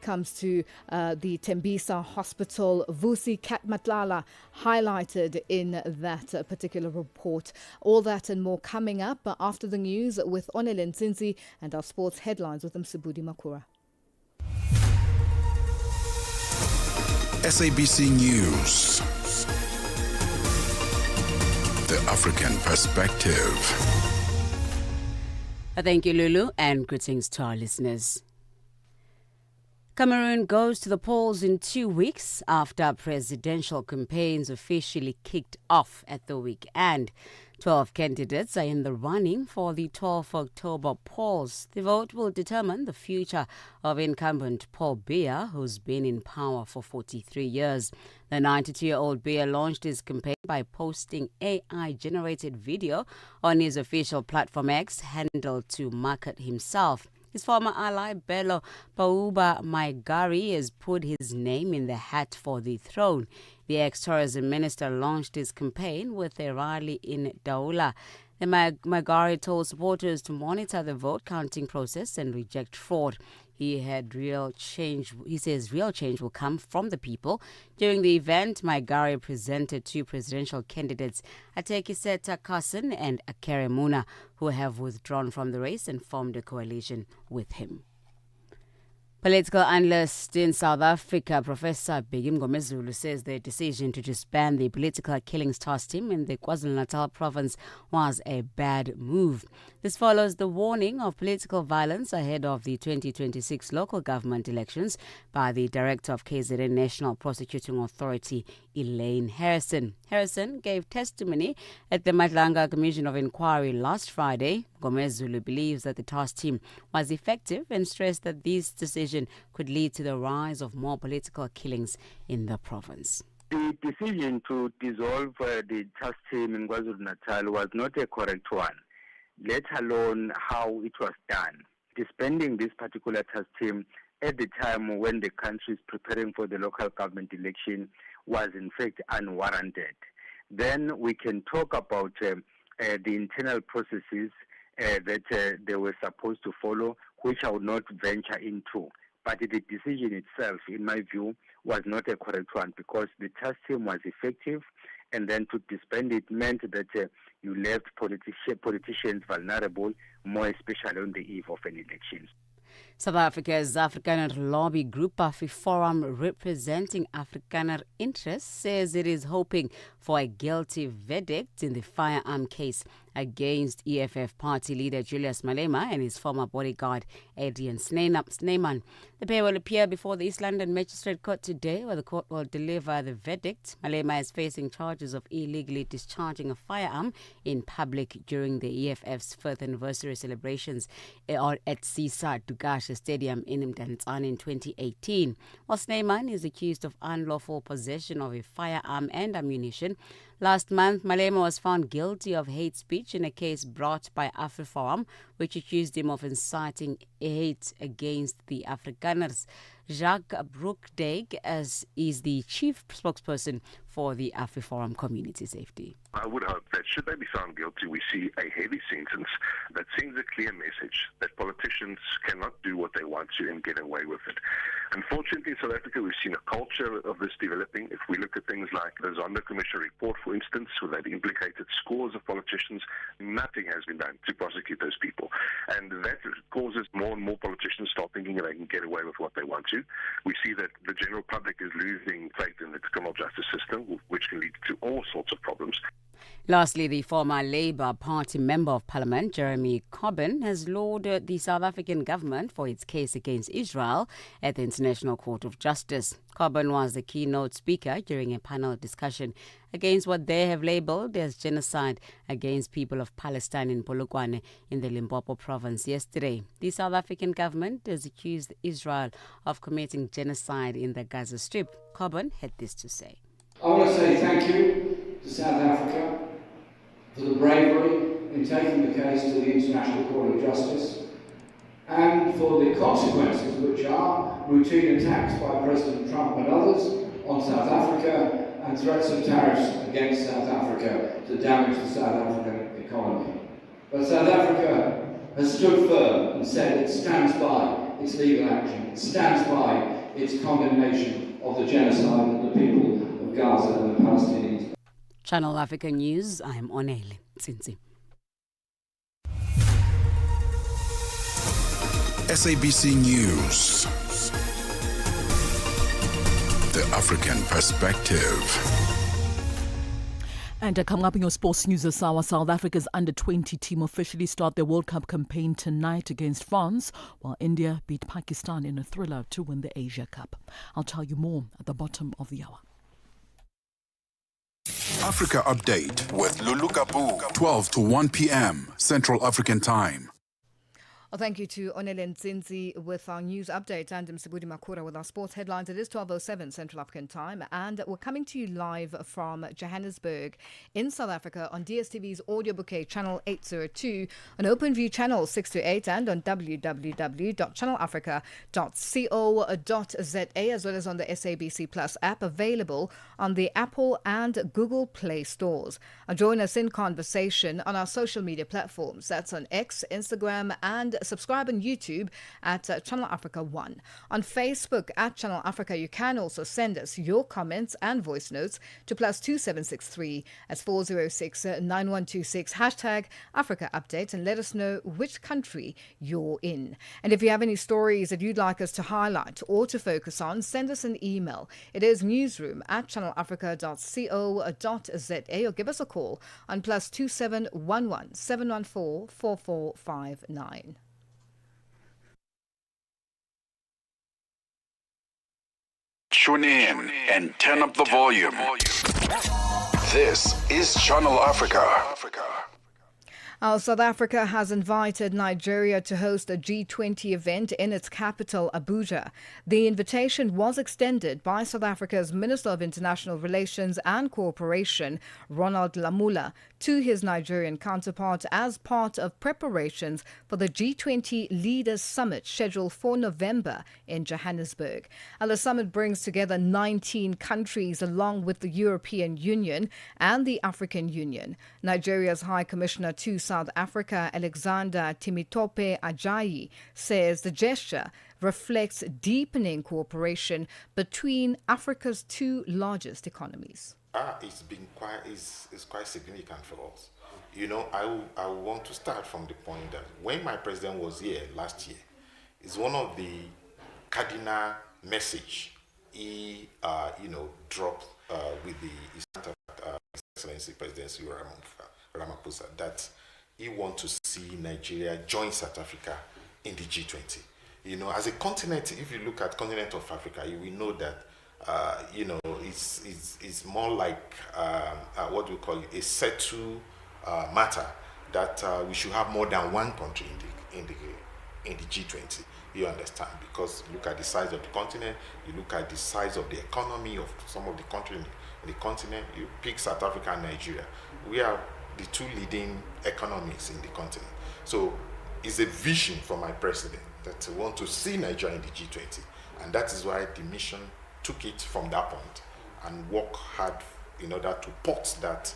comes to the Tembisa Hospital. Vusi Katmatlala highlighted in that particular report. All that and more coming up after the news with Onele Nzinzi and our sports headlines with Msibudi Makura. SABC News. The African Perspective. Thank you, Lulu, and greetings to our listeners. Cameroon goes to the polls in 2 weeks after presidential campaigns officially kicked off at the weekend. 12 candidates are in the running for the 12 October polls. The vote will determine the future of incumbent Paul Biya, who's been in power for 43 years. The 92-year-old Biya launched his campaign by posting AI-generated video on his official platform X, handled to market himself. His former ally, Bello Pauba Maigari, has put his name in the hat for the throne. The ex-tourism minister launched his campaign with a rally in Daula. The Maigari told supporters to monitor the vote counting process and reject fraud. He says real change will come from the people. During the event, Maigari presented two presidential candidates, Atekiseta Carson and Akere Muna, who have withdrawn from the race and formed a coalition with him. Political analyst in South Africa, Professor Begim Gomezulu, says the decision to disband the political killings task team in the KwaZulu-Natal province was a bad move. This follows the warning of political violence ahead of the 2026 local government elections by the director of KZN National Prosecuting Authority, Elaine Harrison. Harrison gave testimony at the Madlanga Commission of Inquiry last Friday. Gomezulu believes that the task team was effective and stressed that this decision could lead to the rise of more political killings in the province. The decision to dissolve the task team in KwaZulu-Natal was not a correct one, let alone how it was done. Disbanding this particular task team at the time when the country is preparing for the local government election was in fact unwarranted. Then we can talk about the internal processes that they were supposed to follow, which I would not venture into. But the decision itself, in my view, was not a correct one because the task team was effective, and then to disband it meant that you left politicians vulnerable, more especially on the eve of an election. South Africa's Afrikaner lobby group, AfriForum, representing Afrikaner interests, says it is hoping for a guilty verdict in the firearm case against EFF party leader Julius Malema and his former bodyguard Adrian Snyman. The pair will appear before the East London Magistrate Court today, where the court will deliver the verdict. Malema is facing charges of illegally discharging a firearm in public during the EFF's 5th anniversary celebrations at Sisa Dugasha Stadium in Mdantsane in 2018. While Snyman is accused of unlawful possession of a firearm and ammunition. Last month, Malema was found guilty of hate speech in a case brought by AfriForum, which accused him of inciting hate against the Afrikaners. Jacques Broekdijk is the chief spokesperson for the AfriForum Community Safety. I would hope that should they be found guilty, we see a heavy sentence that sends a clear message that politicians cannot do what they want to and get away with it. Unfortunately, in South Africa, we've seen a culture of this developing. If we look at things like the Zondo Commission report, for instance, where they've implicated scores of politicians, nothing has been done to prosecute those people. And that causes more and more politicians start thinking that they can get away with what they want to. We see that the general public is losing faith in the criminal justice system, which can lead to all sorts of problems. Lastly, the former Labour Party Member of Parliament, Jeremy Corbyn, has lauded the South African government for its case against Israel at the International Court of Justice. Corbyn was the keynote speaker during a panel discussion against what they have labelled as genocide against people of Palestine in Polokwane in the Limpopo province yesterday. The South African government has accused Israel of committing genocide in the Gaza Strip. Corbyn had this to say. I want to say thank you to South Africa for the bravery in taking the case to the International Court of Justice and for the consequences, which are routine attacks by President Trump and others on South Africa and threats of tariffs against South Africa to damage the South African economy. But South Africa has stood firm and said it stands by its legal action, it stands by its condemnation of the genocide of the people of Gaza and the Palestinians. Channel Africa News, I am Onele Tsinzi. SABC News. The African Perspective. And coming up in your sports news this hour, South Africa's under-20 team officially start their World Cup campaign tonight against France, while India beat Pakistan in a thriller to win the Asia Cup. I'll tell you more at the bottom of the hour. Africa Update with Lulu Gaboo, 12 to 1 p.m. Central African Time. Well, thank you to Onele Nzinzi with our news update and Msibudi Makura with our sports headlines. It is 12:07 Central African Time, and we're coming to you live from Johannesburg in South Africa on DSTV's audio bouquet channel 802, on OpenView channel 628, and on www.channelafrica.co.za, as well as on the SABC Plus app, available on the Apple and Google Play stores. Join us in conversation on our social media platforms. That's on X, Instagram, and subscribe on YouTube at Channel Africa 1. On Facebook at Channel Africa, you can also send us your comments and voice notes to +2763 as 406-9126 #Africa Update, and let us know which country you're in. And if you have any stories that you'd like us to highlight or to focus on, send us an email. It is newsroom@channelafrica.co.za, or give us a call on +2711 714 4459. Tune in and turn up the volume. This is Channel Africa. South Africa has invited Nigeria to host a G20 event in its capital, Abuja. The invitation was extended by South Africa's Minister of International Relations and Cooperation, Ronald Lamula, to his Nigerian counterpart as part of preparations for the G20 Leaders Summit scheduled for November in Johannesburg. The summit brings together 19 countries along with the European Union and the African Union. Nigeria's High Commissioner to South Africa, Alexander Timitope Ajayi, says the gesture reflects deepening cooperation between Africa's two largest economies. It's quite significant for us. You know, I want to start from the point that when my president was here last year, it's one of the cardinal message he dropped with His Excellency President Cyril Ramaphosa, that he wants to see Nigeria join South Africa in the G20. You know, as a continent, if you look at continent of Africa, you will know that it's more like what we call a settled matter, that we should have more than one country in the G20. You understand? Because look at the size of the continent, you look at the size of the economy of some of the countries in the continent. You pick South Africa and Nigeria. We are the two leading economies in the continent. So it's a vision for my president that I want to see Nigeria in the G20, and that is why the mission took it from that point and work hard in order to put that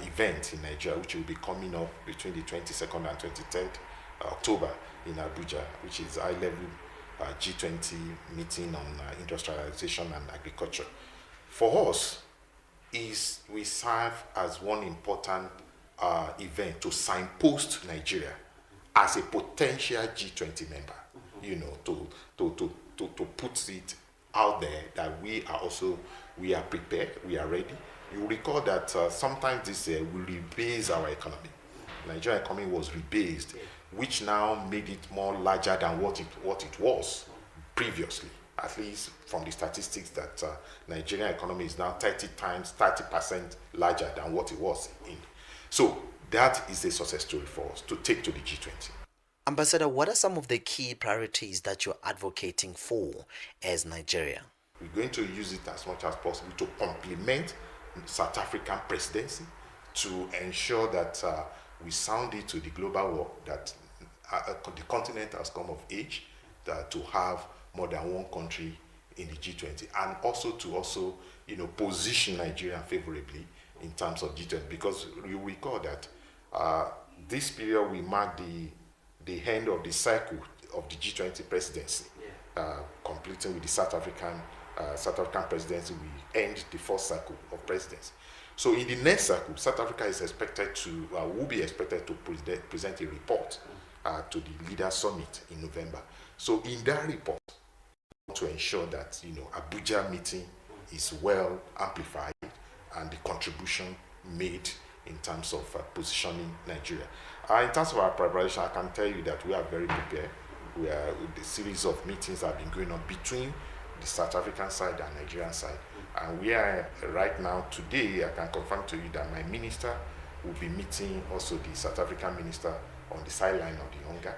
event in Nigeria, which will be coming up between the 22nd and 23rd October in Abuja, which is high-level G20 meeting on industrialization and agriculture. For us, we serve as one important event to signpost Nigeria as a potential G20 member. You know, to put it out there that we are prepared, we are ready. You recall that sometimes this year we rebase our economy. Nigerian economy was rebased, which now made it more larger than what it was previously. At least from the statistics that Nigerian economy is now 30% larger than what it was in. So that is a success story for us to take to the G20. Ambassador, what are some of the key priorities that you're advocating for as Nigeria? We're going to use it as much as possible to complement South African presidency, to ensure that we sound it to the global world that the continent has come of age to have more than one country in the G20, and also to position Nigeria favorably in terms of G20, because you recall that this period we mark the end of the cycle of the G20 presidency. completing with the South African presidency, we end the first cycle of presidency. So in the next cycle, South Africa is expected to, will be expected to present a report to the Leaders Summit in November. So in that report, to ensure that Abuja meeting is well amplified and the contribution made in terms of positioning Nigeria. In terms of our preparation, I can tell you that we are very prepared. The series of meetings have been going on between the South African side and Nigerian side. And we are right now, today, I can confirm to you that my minister will be meeting also the South African minister on the sideline of the hunger.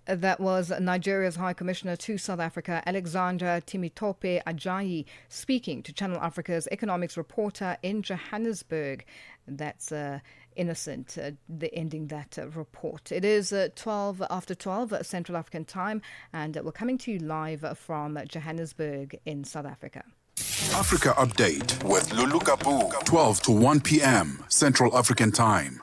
That was Nigeria's High Commissioner to South Africa, Alexander Timitope Ajayi, speaking to Channel Africa's economics reporter in Johannesburg. That's Innocent, ending that report. It is 12 after 12 Central African time, and we're coming to you live from Johannesburg in South Africa. Africa Update with Lulu Gaboo, 12 to 1 p.m. Central African time.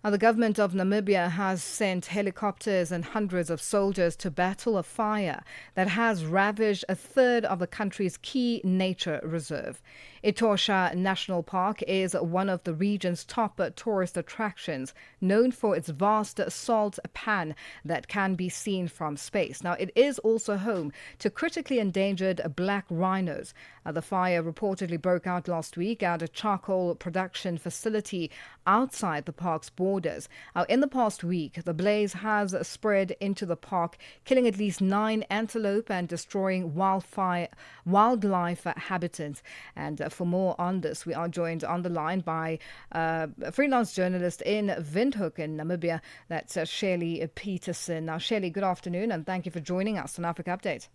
The government of Namibia has sent helicopters and hundreds of soldiers to battle a fire that has ravaged a third of the country's key nature reserve. Etosha National Park is one of the region's top tourist attractions, known for its vast salt pan that can be seen from space. Now, it is also home to critically endangered black rhinos. The fire reportedly broke out last week at a charcoal production facility outside the park's borders. In the past week, the blaze has spread into the park, killing at least 9 antelope and destroying wildlife habitats. And for more on this, we are joined on the line by a freelance journalist in Windhoek in Namibia. That's Shirley Peterson. Now, Shirley, good afternoon, and thank you for joining us on Africa Update.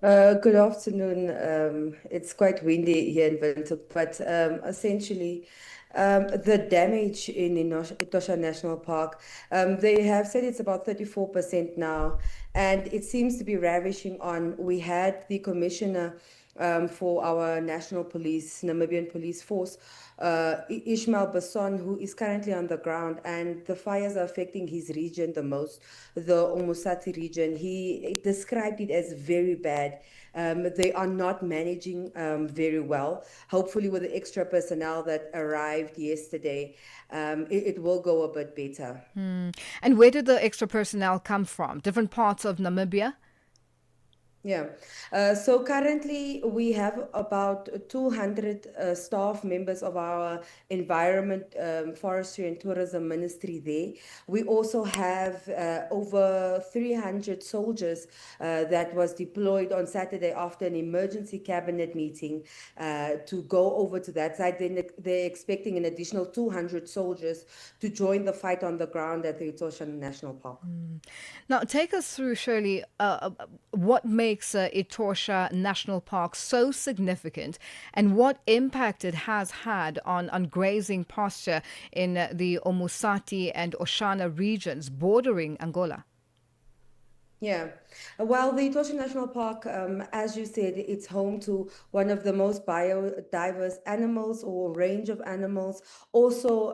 Good afternoon. It's quite windy here in Windhoek, but essentially, the damage in Etosha National Park, they have said it's about 34% now, and it seems to be ravishing on. We had the commissioner for our national police, Namibian police force, Ishmael Basson, who is currently on the ground, and the fires are affecting his region the most, the Omusati region. He described it as very bad. They are not managing very well. Hopefully, with the extra personnel that arrived yesterday, it will go a bit better. And where did the extra personnel come from? Different parts of Namibia? Yeah. So currently we have about 200 staff members of our Environment, Forestry and Tourism Ministry there. We also have over 300 soldiers that was deployed on Saturday after an emergency cabinet meeting to go over to that side. Then they're expecting an additional 200 soldiers to join the fight on the ground at the Etosha National Park. Now, take us through, Shirley, what makes Etosha National Park so significant and what impact it has had on grazing pasture in the Omusati and Oshana regions bordering Angola. Yeah. Well, the Etosha National Park, as you said, it's home to one of the most biodiverse animals or range of animals, also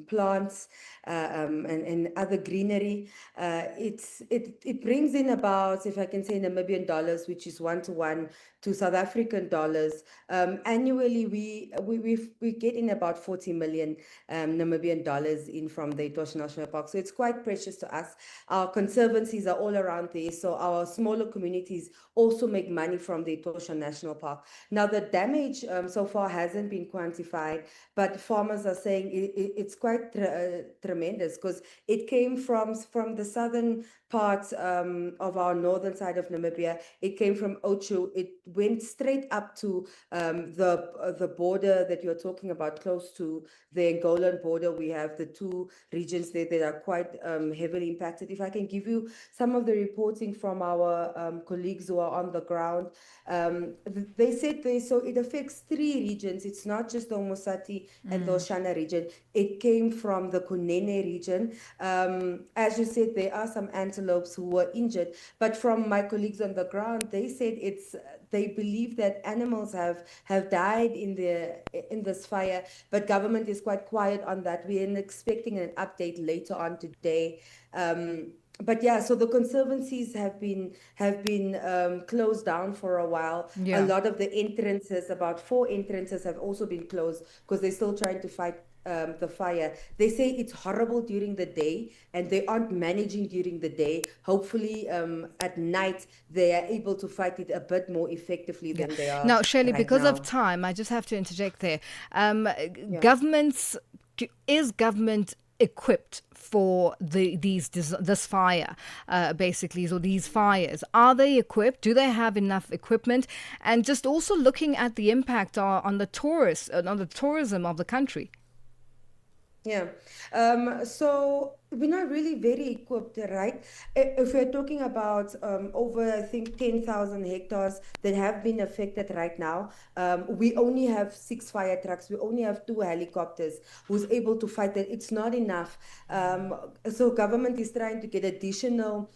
plants and other greenery. It brings in about, if I can say, Namibian dollars, which is 1-to-1 to South African dollars. Annually, we get in about 40 million Namibian dollars in from the Etosha National Park. So it's quite precious to us. Our conservancies are all around there. So our smaller communities also make money from the Etosha National Park. Now, the damage so far hasn't been quantified, but farmers are saying it's quite tremendous because it came from the southern parts of our northern side of Namibia. It came from Ochu. It went straight up to the border that you're talking about, close to the Angolan border. We have the two regions there that are quite heavily impacted. If I can give you some of the reporting from our colleagues who are on the ground, they said so it affects 3 regions. It's not just the Omusati and the Oshana region. It came from the Kunene region. As you said, there are some antelopes who were injured, but from my colleagues on the ground, they said they believe that animals have died in this fire, but government is quite quiet on that. We are expecting an update later on today. but yeah, so the conservancies have been closed down for a while. A Yeah. lot of the entrances, about 4 entrances, have also been closed because they're still trying to fight the fire. They say it's horrible during the day, and they aren't managing during the day. Hopefully, at night they are able to fight it a bit more effectively Yeah. than they are Now, Shirley, right because of now. time, I just have to interject there. Yeah. Governments, is government equipped for this fire, basically, so these fires? Are they equipped? Do they have enough equipment? And just also looking at the impact on the tourists, on the tourism of the country. Yeah. So we're not really very equipped, right? If we're talking about over, I think, 10,000 hectares that have been affected right now, we only have 6 fire trucks. We only have 2 helicopters who's able to fight it. It's not enough. So government is trying to get additional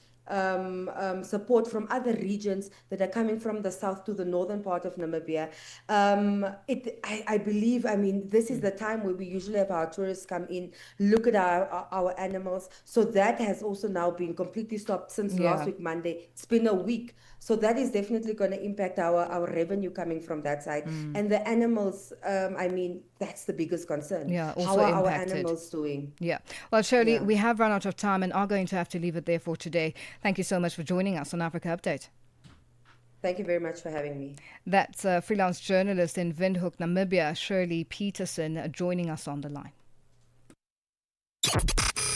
support from other regions that are coming from the south to the northern part of Namibia. I believe, I mean, this is the time where we usually have our tourists come in, look at our animals. So that has also now been completely stopped since last Yeah. week, Monday. It's been a week. So that is definitely going to impact our revenue coming from that side. And the animals, I mean, that's the biggest concern. Yeah, How also are our impacted. animals doing? Yeah. Well, Shirley, Yeah. we have run out of time and are going to have to leave it there for today. Thank you so much for joining us on Africa Update. Thank you very much for having me. That's freelance journalist in Windhoek, Namibia, Shirley Peterson, joining us on the line.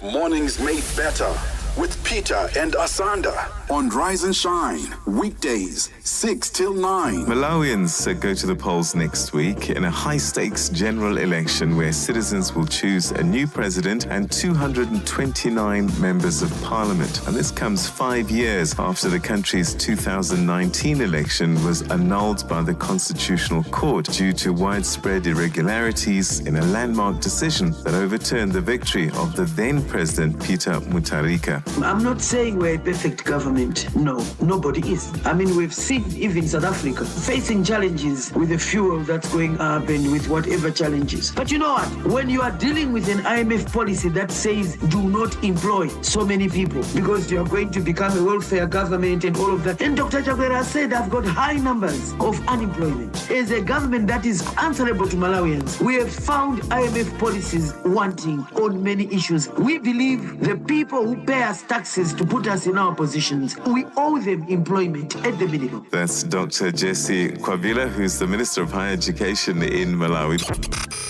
Mornings made better with Peter and Asanda on Rise and Shine. Weekdays, 6 till 9. Malawians go to the polls next week in a high-stakes general election where citizens will choose a new president and 229 members of parliament. And this comes 5 years after the country's 2019 election was annulled by the Constitutional Court due to widespread irregularities in a landmark decision that overturned the victory of the then President Peter Mutharika. I'm not saying we're a perfect government. No, nobody is. I mean, we've seen even South Africa facing challenges with the fuel that's going up and with whatever challenges. But you know what? When you are dealing with an IMF policy that says do not employ so many people because you are going to become a welfare government and all of that. And Dr. Chakwera said I've got high numbers of unemployment. As a government that is answerable to Malawians, we have found IMF policies wanting on many issues. We believe the people who pay us taxes to put us in our positions, we owe them employment at the minimum. That's Dr. Jesse Kwabila, who's the Minister of Higher Education in Malawi.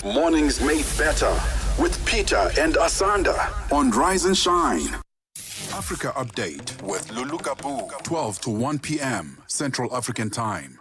Mornings made better with Peter and Asanda on Rise and Shine. Africa Update with Lulu Gaboo, 12 to 1 p.m. Central African Time.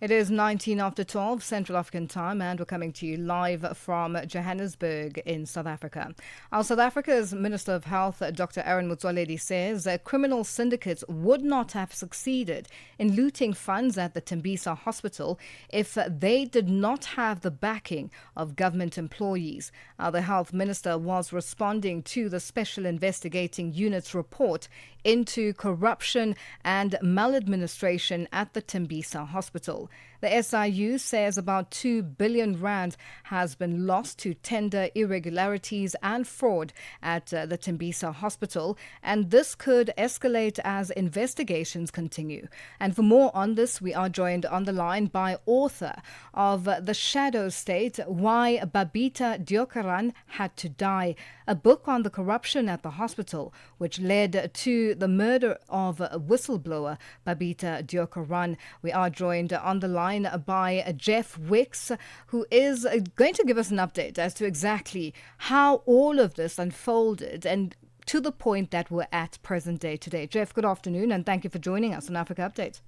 It is 19 after 12 Central African Time, and we're coming to you live from Johannesburg in South Africa. Our South Africa's Minister of Health, Dr. Aaron Motsoaledi, says that criminal syndicates would not have succeeded in looting funds at the Tembisa hospital if they did not have the backing of government employees. The health minister was responding to the Special Investigating Unit's report into corruption and maladministration at the Tembisa hospital. The SIU says about 2 billion rand has been lost to tender irregularities and fraud at the Tembisa hospital, and this could escalate as investigations continue. And for more on this, we are joined on the line by author of The Shadow State, Why Babita Deokaran Had to Die, a book on the corruption at the hospital, which led to the murder of whistleblower Babita Deokaran. We are joined on the line by Jeff Wicks, who is going to give us an update as to exactly how all of this unfolded and to the point that we're at present day today. Jeff, good afternoon, and thank you for joining us on Africa Update.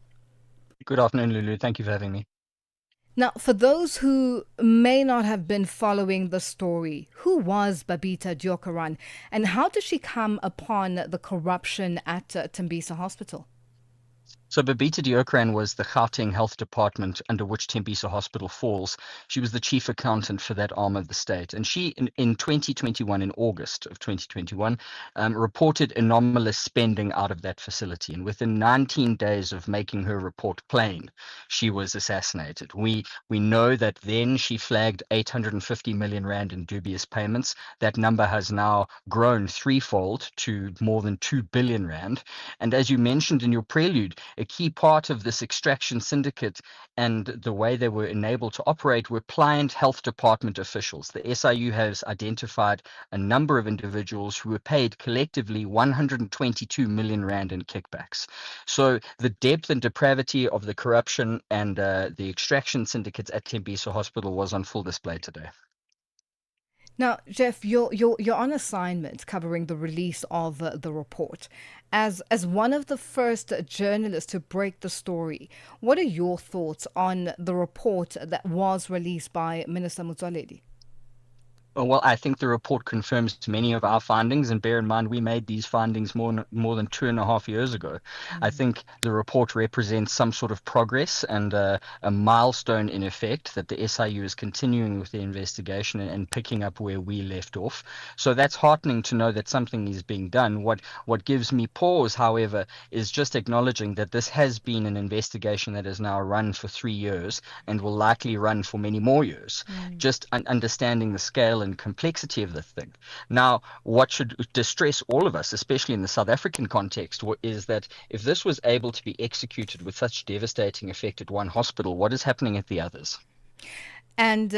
Good afternoon, Lulu. Thank you for having me. Now, for those who may not have been following the story, who was Babita Deokaran and how did she come upon the corruption at Tembisa Hospital? So Babita Deokaran was the Gauteng Health Department under which Tembisa Hospital falls. She was the chief accountant for that arm of the state. And she, in 2021, in August of 2021, reported anomalous spending out of that facility. And within 19 days of making her report plain, she was assassinated. We know that then she flagged 850 million rand in dubious payments. That number has now grown threefold to more than 2 billion rand. And as you mentioned in your prelude, a key part of this extraction syndicate and the way they were enabled to operate were pliant health department officials. The SIU has identified a number of individuals who were paid collectively 122 million rand in kickbacks. So the depth and depravity of the corruption and the extraction syndicates at Tembisa Hospital was on full display today. Now, Jeff, you're on assignment covering the release of the report. As one of the first journalists to break the story, what are your thoughts on the report that was released by Minister Motsoaledi? Well, I think the report confirms many of our findings, and bear in mind we made these findings more than 2.5 years ago. I think the report represents some sort of progress and a milestone in effect that the SIU is continuing with the investigation and picking up where we left off. So that's heartening to know that something is being done. What gives me pause, however, is just acknowledging that this has been an investigation that has now run for 3 years and will likely run for many more years. Just understanding the scale and complexity of the thing. Now, what should distress all of us, especially in the South African context, is that if this was able to be executed with such devastating effect at one hospital, what is happening at the others? And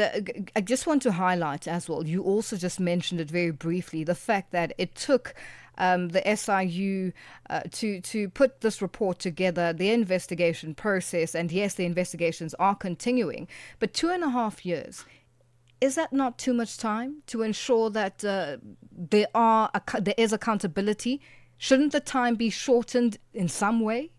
I just want to highlight as well, you also just mentioned it very briefly, the fact that it took the SIU to put this report together, the investigation process, and yes, the investigations are continuing, but 2.5 years. Is that not too much time to ensure that there is accountability? Shouldn't the time be shortened in some way?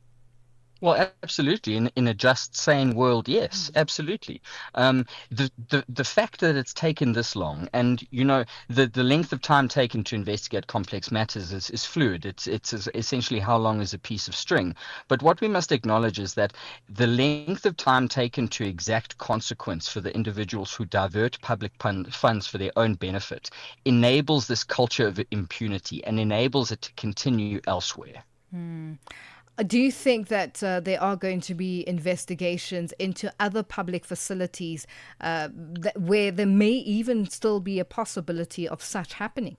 Well, absolutely. In a just, sane world, yes, absolutely. The fact that it's taken this long, and the length of time taken to investigate complex matters is fluid. It's essentially how long is a piece of string. But what we must acknowledge is that the length of time taken to exact consequence for the individuals who divert public funds for their own benefit enables this culture of impunity and enables it to continue elsewhere. Do you think that there are going to be investigations into other public facilities where there may even still be a possibility of such happening?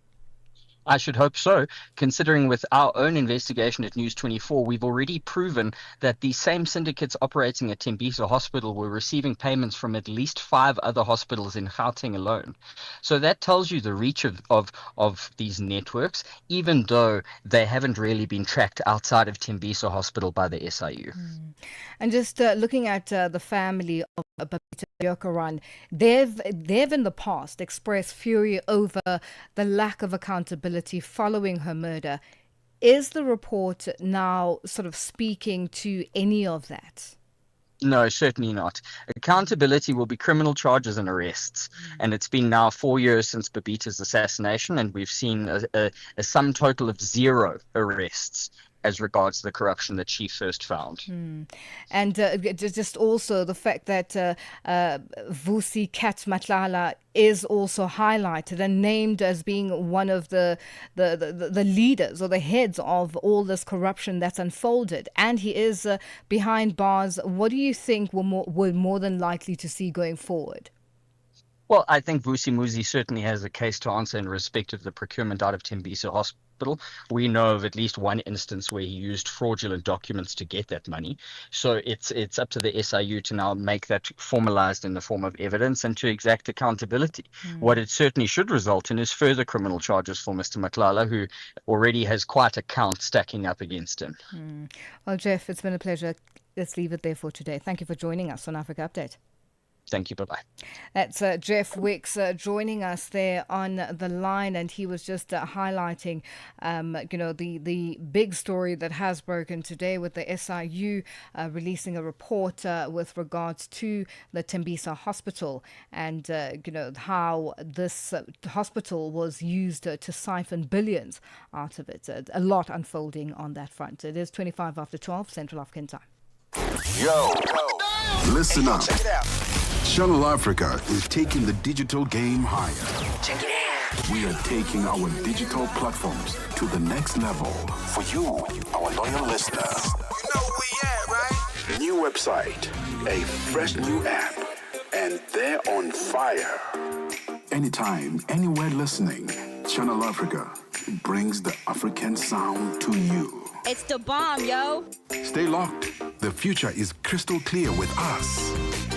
I should hope so, considering with our own investigation at News 24, we've already proven that the same syndicates operating at Tembisa Hospital were receiving payments from at least 5 other hospitals in Gauteng alone. So that tells you the reach of these networks, even though they haven't really been tracked outside of Tembisa Hospital by the SIU. And just looking at the family of Babita Deokaran, they've in the past expressed fury over the lack of accountability following her murder. Is the report now sort of speaking to any of that? No, certainly not. Accountability will be criminal charges and arrests. And it's been now 4 years since Babita's assassination, and we've seen a sum total of 0 arrests as regards the corruption that she first found. And just also the fact that Vusi Matlala is also highlighted and named as being one of the leaders or the heads of all this corruption that's unfolded. And he is behind bars. What do you think we're more than likely to see going forward? Well, I think Vusi Muzi certainly has a case to answer in respect of the procurement out of Tembisa Hospital. We know of at least one instance where he used fraudulent documents to get that money. So it's up to the SIU to now make that formalized in the form of evidence and to exact accountability. What it certainly should result in is further criminal charges for Mr. Matlala, who already has quite a count stacking up against him. Well, Jeff, it's been a pleasure. Let's leave it there for today. Thank you for joining us on Africa Update. Thank you. Bye-bye. That's Jeff Wicks joining us there on the line, and he was just highlighting, the big story that has broken today with the SIU releasing a report with regards to the Tembisa Hospital and, how this hospital was used to siphon billions out of it. A lot unfolding on that front. It is 25 after 12 Central African time. Yo, listen up. Check it out. Channel Africa is taking the digital game higher. Check it out. We are taking our digital platforms to the next level for you, our loyal listeners. You know where we at, right? New website, a fresh new app, and they're on fire. Anytime, anywhere listening, Channel Africa brings the African sound to you. It's the bomb, yo. Stay locked. The future is crystal clear with us.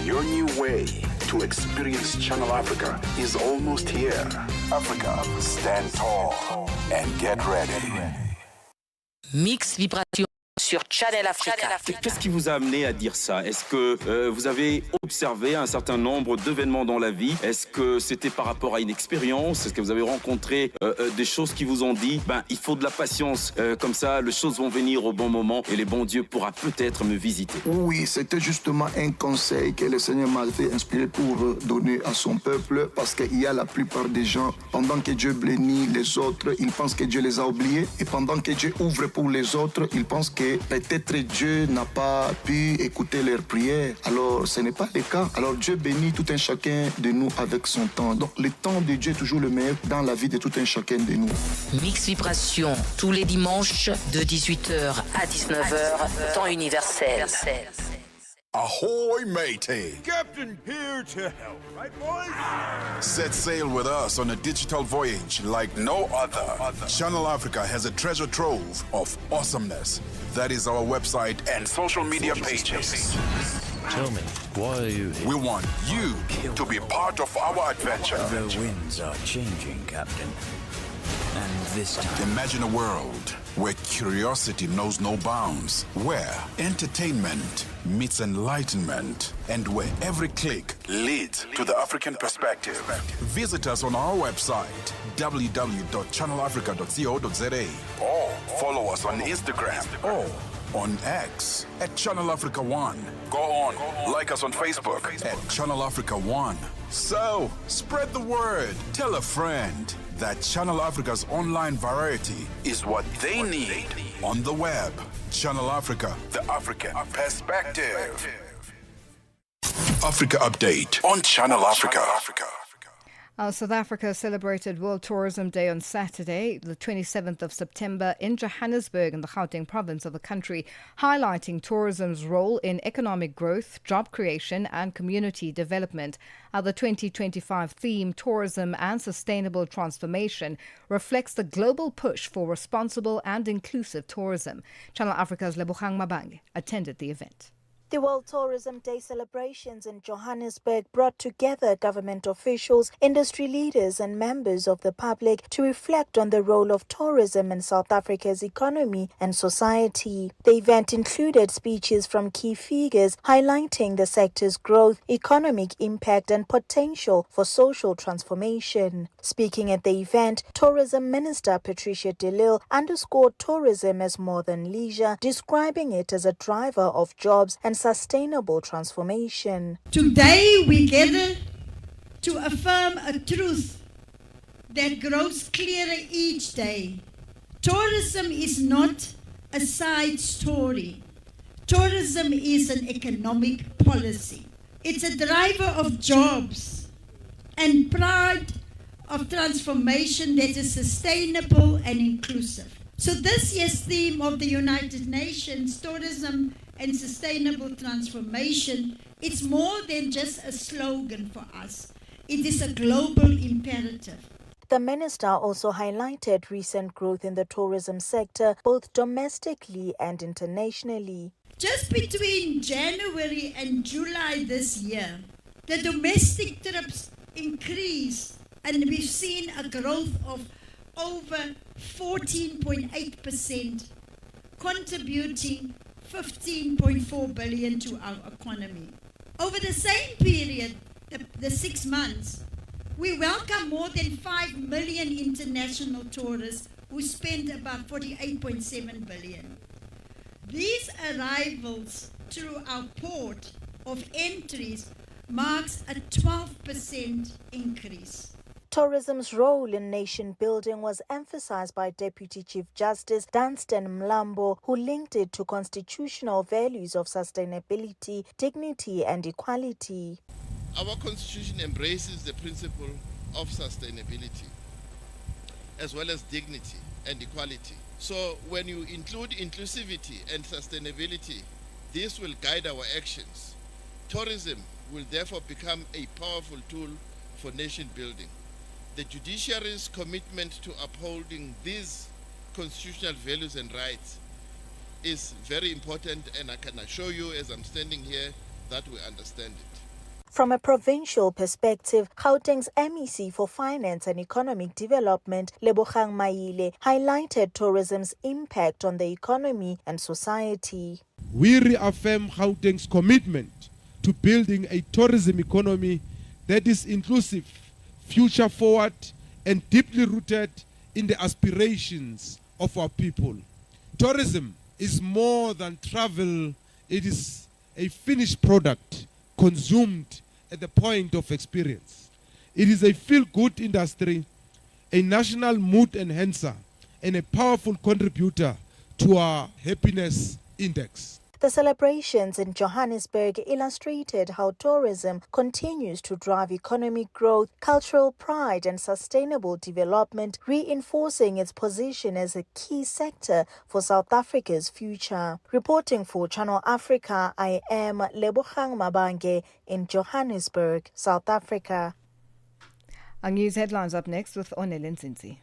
Your new way to experience Channel Africa is almost here. Africa, stand tall and get ready. Mix Vibration sur Channel Africa. Qu'est-ce qui vous a amené à dire ça? Est-ce que vous avez observé un certain nombre d'événements dans la vie? Est-ce que c'était par rapport à une expérience? Est-ce que vous avez rencontré des choses qui vous ont dit il faut de la patience, comme ça les choses vont venir au bon moment et les bons dieux pourra peut-être me visiter? Oui, c'était justement un conseil que le Seigneur m'a fait inspirer pour donner à son peuple, parce qu'il y a la plupart des gens, pendant que Dieu bénit les autres, ils pensent que Dieu les a oubliés, et pendant que Dieu ouvre pour les autres, ils pensent que peut-être Dieu n'a pas pu écouter leurs prières. Alors ce n'est pas le cas. Alors Dieu bénit tout un chacun de nous avec son temps. Donc le temps de Dieu est toujours le meilleur dans la vie de tout un chacun de nous. Mix Vibration tous les dimanches de 18h à 19h, temps universel. Ahoy, matey. Captain here to help, right, boys? Set sail with us on a digital voyage like no other. Channel Africa has a treasure trove of awesomeness. That is our website and social media pages. Tell me, why are you here? We want you to be part of our adventure. The winds are changing, Captain. And this time... Imagine a world where curiosity knows no bounds, where entertainment meets enlightenment, and where every click leads to the African perspective. Visit us on our website, www.channelafrica.co.za, or follow us on Instagram or on X at Channel Africa One. Go on, like us on Facebook at Channel Africa One. So, spread the word. Tell a friend that Channel Africa's online variety is what they need on the web. Channel Africa, the African perspective. Africa Update on Channel Africa. South Africa celebrated World Tourism Day on Saturday, the 27th of September, in Johannesburg in the Gauteng province of the country, highlighting tourism's role in economic growth, job creation and community development. The 2025 theme, Tourism and Sustainable Transformation, reflects the global push for responsible and inclusive tourism. Channel Africa's Lebogang Mabang attended the event. The World Tourism Day celebrations in Johannesburg brought together government officials, industry leaders and members of the public to reflect on the role of tourism in South Africa's economy and society. The event included speeches from key figures highlighting the sector's growth, economic impact and potential for social transformation. Speaking at the event, Tourism Minister Patricia de Lille underscored tourism as more than leisure, describing it as a driver of jobs and sustainable transformation. Today we gather to affirm a truth that grows clearer each day. Tourism is not a side story. Tourism is an economic policy. It's a driver of jobs and pride of transformation that is sustainable and inclusive. So this year's theme of the United Nations, Tourism and Sustainable Transformation, it's more than just a slogan for us. It is a global imperative. The minister also highlighted recent growth in the tourism sector, both domestically and internationally. Just between January and July this year, the domestic trips increased, and we've seen a growth of over 14.8%, contributing 15.4 billion to our economy. Over the same period, the 6 months, we welcome more than 5 million international tourists who spent about 48.7 billion. These arrivals through our port of entries marks a 12% increase. Tourism's role in nation building was emphasized by Deputy Chief Justice Dunstan Mlambo, who linked it to constitutional values of sustainability, dignity, and equality. Our constitution embraces the principle of sustainability as well as dignity and equality. So when you include inclusivity and sustainability, this will guide our actions. Tourism will therefore become a powerful tool for nation building. The judiciary's commitment to upholding these constitutional values and rights is very important, and I can assure you as I'm standing here that we understand it. From a provincial perspective, Gauteng's MEC for Finance and Economic Development, Lebogang Maile, highlighted tourism's impact on the economy and society. We reaffirm Gauteng's commitment to building a tourism economy that is inclusive, future forward, and deeply rooted in the aspirations of our people. Tourism is more than travel. It is a finished product consumed at the point of experience. It is a feel-good industry, a national mood enhancer, and a powerful contributor to our happiness index. The celebrations in Johannesburg illustrated how tourism continues to drive economic growth, cultural pride, and sustainable development, reinforcing its position as a key sector for South Africa's future. Reporting for Channel Africa, I am Lebogang Mabange in Johannesburg, South Africa. Our news headlines up next with Onel Nsinzi.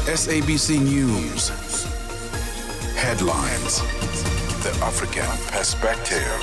SABC News. Headlines. The African Perspective.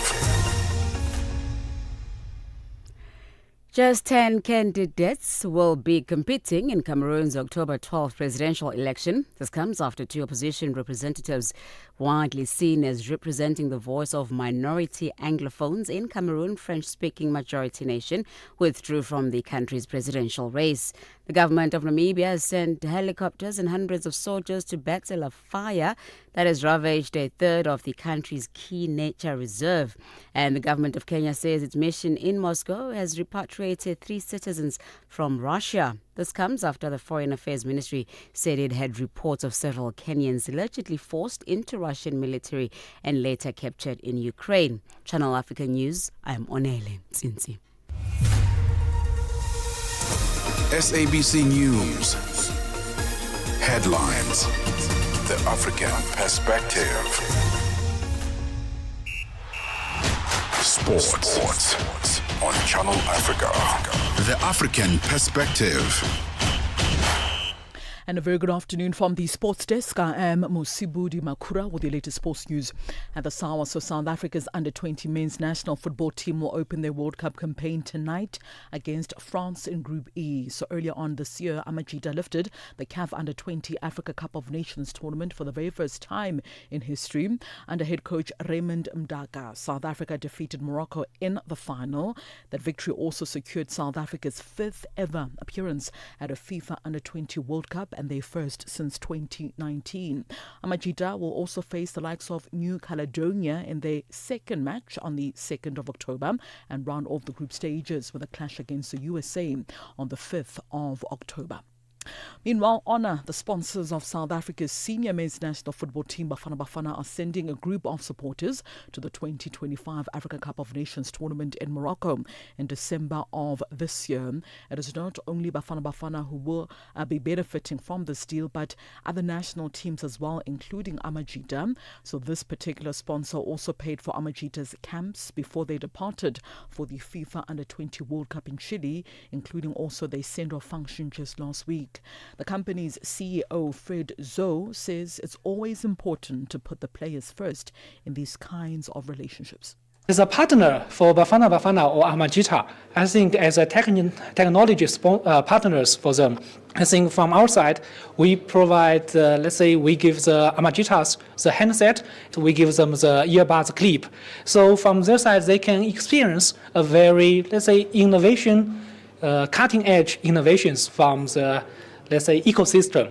Just 10 candidates will be competing in Cameroon's October 12th presidential election. This comes after two opposition representatives, widely seen as representing the voice of minority Anglophones in Cameroon, French-speaking majority nation, withdrew from the country's presidential race. The government of Namibia has sent helicopters and hundreds of soldiers to battle a fire that has ravaged a third of the country's key nature reserve. And the government of Kenya says its mission in Moscow has repatriated 3 citizens from Russia. This comes after the Foreign Affairs Ministry said it had reports of several Kenyans allegedly forced into Russian military and later captured in Ukraine. Channel Africa News, I am Onele Nsinzi. SABC News. Headlines. The African Perspective. Sports on Channel Africa. The African Perspective. And a very good afternoon from the sports desk. I am Musibudi Makura with the latest sports news. At the Sawa, so South Africa's under-20 men's national football team will open their World Cup campaign tonight against France in Group E. So earlier on this year, Amajita lifted the CAF Under-20 Africa Cup of Nations tournament for the very first time in history. Under head coach Raymond Mdaka, South Africa defeated Morocco in the final. That victory also secured South Africa's 5th ever appearance at a FIFA Under-20 World Cup, and their first since 2019. Amajita will also face the likes of New Caledonia in their second match on the 2nd of October and round off the group stages with a clash against the USA on the 5th of October. Meanwhile, Honour, the sponsors of South Africa's senior men's national football team, Bafana Bafana, are sending a group of supporters to the 2025 Africa Cup of Nations tournament in Morocco in December of this year. It is not only Bafana Bafana who will be benefiting from this deal, but other national teams as well, including Amajita. So this particular sponsor also paid for Amajita's camps before they departed for the FIFA Under-20 World Cup in Chile, including also their send-off function just last week. The company's CEO, Fred Zoe, says it's always important to put the players first in these kinds of relationships. As a partner for Bafana Bafana or Amagita, I think as a technology partners for them, I think from our side, we provide, let's say we give the Amagitas the handset, we give them the earbuds clip. So from their side, they can experience a very, let's say, innovation, cutting edge innovations from the, let's say, ecosystem.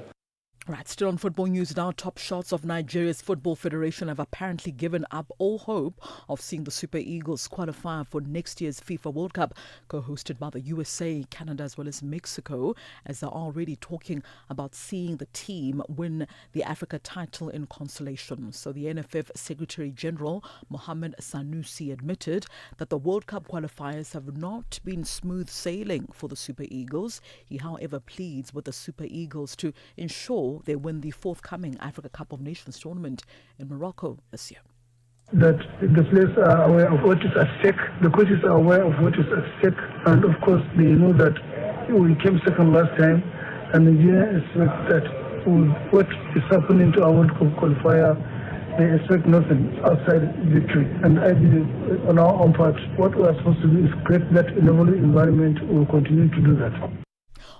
Right, still on football news now, top shots of Nigeria's Football Federation have apparently given up all hope of seeing the Super Eagles qualify for next year's FIFA World Cup, co-hosted by the USA, Canada as well as Mexico, as they're already talking about seeing the team win the Africa title in consolation. So the NFF Secretary General Mohamed Sanusi admitted that the World Cup qualifiers have not been smooth sailing for the Super Eagles. He, however, pleads with the Super Eagles to ensure they win the forthcoming Africa Cup of Nations tournament in Morocco this year. That the players are aware of what is at stake, the coaches are aware of what is at stake, and of course they know that we came second last time, and Nigeria expect that with what is happening to our World Cup qualifier, they expect nothing outside victory. And I believe on our own part, what we are supposed to do is create that enabling environment. We will continue to do that.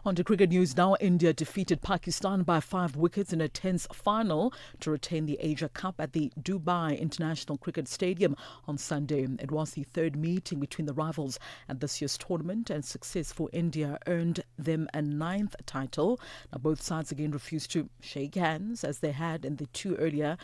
On to cricket news now. India defeated Pakistan by 5 wickets in a tense final to retain the Asia Cup at the Dubai International Cricket Stadium on Sunday. It was the third meeting between the rivals at this year's tournament, and success for India earned them a 9th title. Now, both sides again refused to shake hands as they had in the two earlier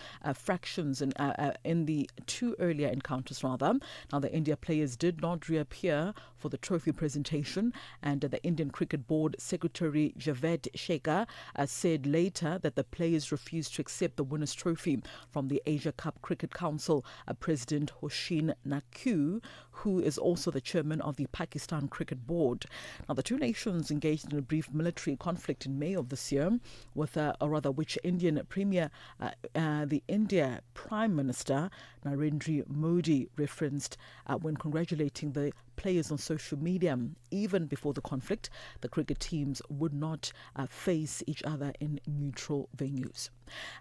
in the two earlier encounters rather. Now, the India players did not reappear for the trophy presentation, and the Indian Cricket Board Secretary Javed Shekhar said later that the players refused to accept the winner's trophy from the Asia Cup Cricket Council. President Hoshin Naqvi, who is also the chairman of the Pakistan Cricket Board. Now, the two nations engaged in a brief military conflict in May of this year, which the India Prime Minister Narendra Modi referenced when congratulating the players on social media. Even before the conflict, the cricket teams would not face each other in neutral venues.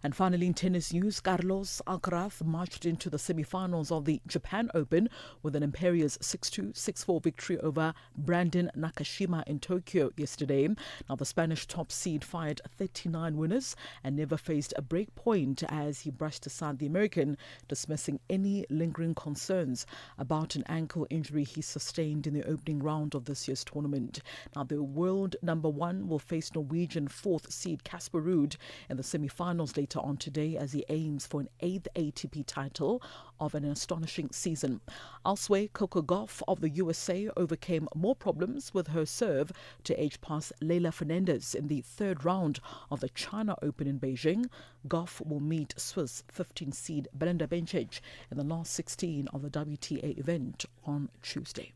And finally, in tennis news, Carlos Alcaraz marched into the semi-finals of the Japan Open with an imperious 6-2, 6-4 victory over Brandon Nakashima in Tokyo yesterday. Now, the Spanish top seed fired 39 winners and never faced a break point as he brushed aside the American, dismissing any lingering concerns about an ankle injury he sustained in the opening round of this year's tournament. Now, the world number 1 will face Norwegian 4th seed Casper Ruud in the semi-finals later on today as he aims for an 8th ATP title of an astonishing season. Elsewhere, Coco Gauff of the USA overcame more problems with her serve to edge past Leylah Fernandez in the 3rd round of the China Open in Beijing. Gauff will meet Swiss 15 seed Belinda Bencic in the last 16 of the WTA event on Tuesday.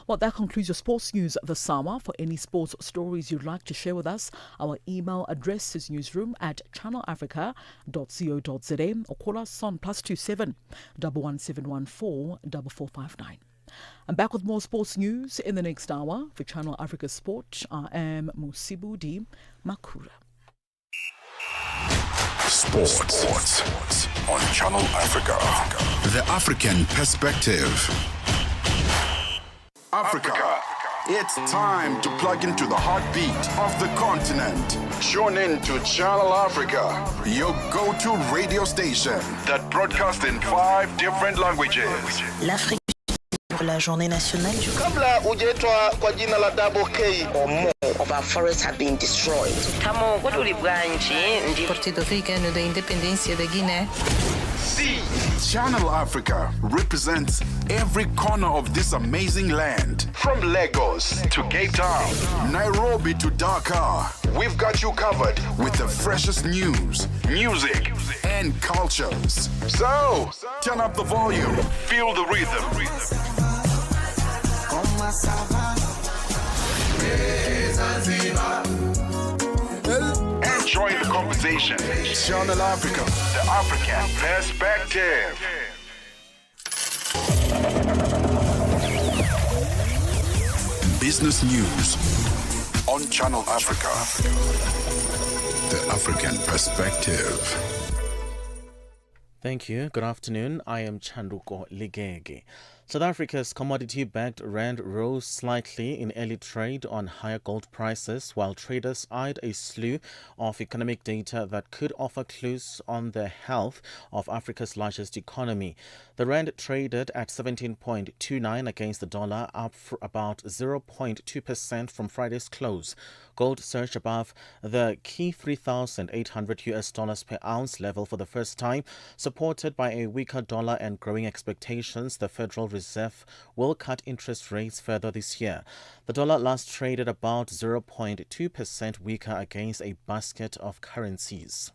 Well, that concludes your sports news this hour. For any sports stories you'd like to share with us, our email address is newsroom@channelafrica.co.za or call us on +27 11714 4459. I'm back with more sports news in the next hour. For Channel Africa Sport, I am Musibudi Makura. Sports on Channel Africa. The African perspective. Africa. It's time to plug into the heartbeat of the continent. Tune in to Channel Africa, your go-to radio station that broadcasts in 5 different languages. L'Afrique pour la journée nationale du Kabla hujaitwa kwa jina la Double K or more of our forests have been destroyed. Partido Africano da Independência da Guiné. See, Channel Africa represents every corner of this amazing land. From Lagos to Cape Town, Nairobi to Dakar, we've got you covered with the freshest news, music, and cultures. So, turn up the volume, feel the rhythm. Enjoy the conversation. Channel Africa, the African perspective. Business news on Channel Africa. The African perspective. Thank you. Good afternoon. I am Chanduko Ligege. South Africa's commodity-backed rand rose slightly in early trade on higher gold prices, while traders eyed a slew of economic data that could offer clues on the health of Africa's largest economy. The rand traded at 17.29 against the dollar, up for about 0.2% from Friday's close. Gold surged above the key $3,800 per ounce level for the first time, supported by a weaker dollar and growing expectations the Federal Reserve will cut interest rates further this year. The dollar last traded about 0.2% weaker against a basket of currencies.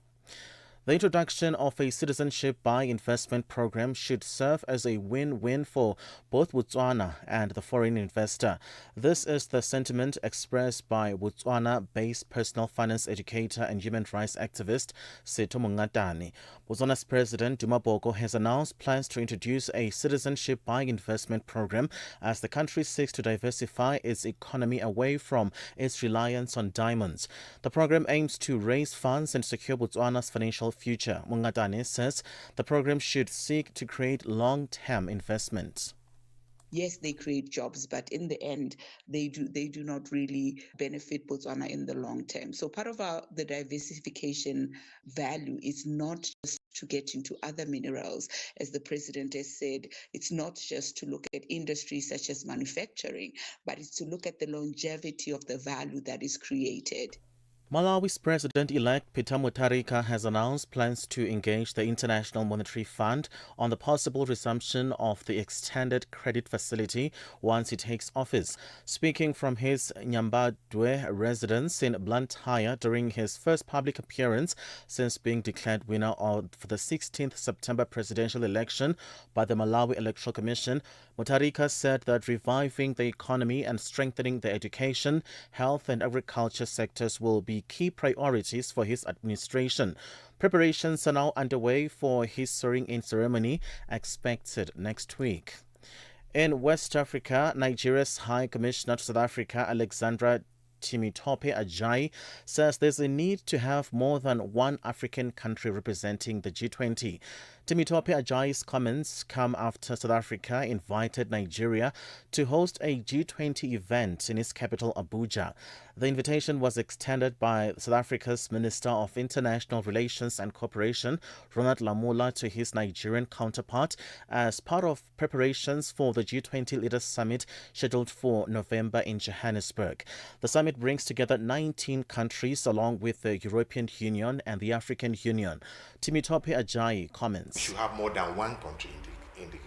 The introduction of a citizenship by investment program should serve as a win-win for both Botswana and the foreign investor. This is the sentiment expressed by Botswana-based personal finance educator and human rights activist Setho Mongatane. Botswana's President Duma Boko has announced plans to introduce a citizenship by investment program as the country seeks to diversify its economy away from its reliance on diamonds. The program aims to raise funds and secure Botswana's financial future. Mongatane says the program should seek to create long-term investments. Yes, they create jobs, but in the end, they do not really benefit Botswana in the long term. So part of the diversification value is not just to get into other minerals. As the president has said, it's not just to look at industries such as manufacturing, but it's to look at the longevity of the value that is created. Malawi's President-elect Peter Mutharika has announced plans to engage the International Monetary Fund on the possible resumption of the extended credit facility once he takes office. Speaking from his Nyambadwe residence in Blantyre during his first public appearance since being declared winner of the 16th September presidential election by the Malawi Electoral Commission, Mutharika said that reviving the economy and strengthening the education, health and agriculture sectors will be key priorities for his administration. Preparations are now underway for his swearing-in ceremony expected next week. In West Africa, Nigeria's High Commissioner to South Africa, Alexandra Timitope Ajayi, says there's a need to have more than one African country representing the G20. Timitope Ajayi's comments come after South Africa invited Nigeria to host a G20 event in its capital, Abuja. The invitation was extended by South Africa's Minister of International Relations and Cooperation, Ronald Lamola, to his Nigerian counterpart as part of preparations for the G20 Leaders Summit scheduled for November in Johannesburg. The summit brings together 19 countries along with the European Union and the African Union. Timitope Ajayi comments. We should have more than one country in the